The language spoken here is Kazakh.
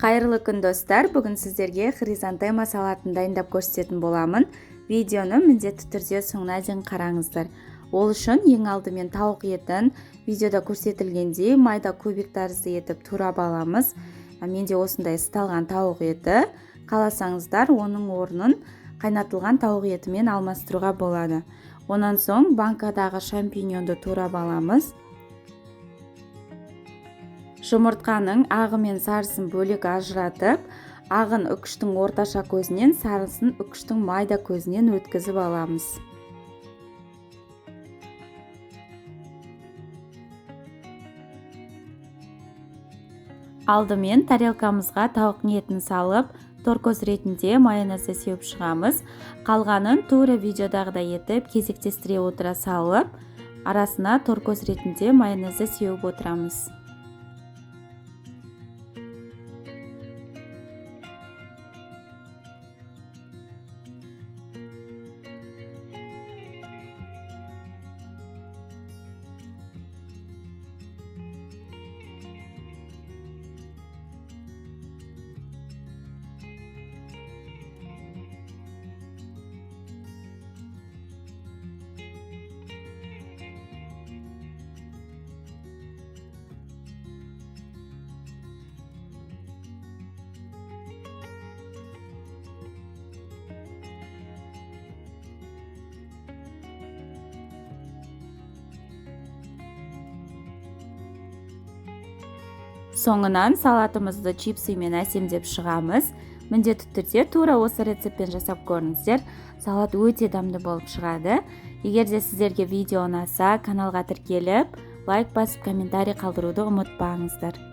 Қайырлы күн достар, бүгін сіздерге хризантема салатын дайындап көрсететін боламын. Видеоны міндетті түрде соңына дейін қараңыздар. Ол үшін ең алдымен тауық етін видеода көрсетілгендей майда кубик тәрізді етіп турап аламыз. Менде осындай ысталған тауық еті. Қаласаңыздар, оның орнын қайнатылған тауық етімен алмастыруға болады. Онан соң банкадағы шампиньонды турап аламыз. Жұмыртқаның ағы мен сарысын бөлек ажыратып, ағын үкіштің орташа көзінен, сарысын үкіштің майда көзінен өткізіп аламыз. Алдымен тарелкамызға тауық етін салып, торкөз ретінде майонезді сеуіп шығамыз. Қалғанын тура видеодағыдай етіп, кезектестіре отыра салып, арасына торкөз ретінде майонезді сеуіп отырамыз. Соңынан салатымызды чипсымен әсемдеп шығамыз. Міндетті түрде тура осы рецептпен жасап көріңіздер. Салат өте дәмді болып шығады. Егер де сіздерге видео ұнаса, каналға тіркеліп, лайк басып, комментарий қалдыруды ұмытпаңыздар.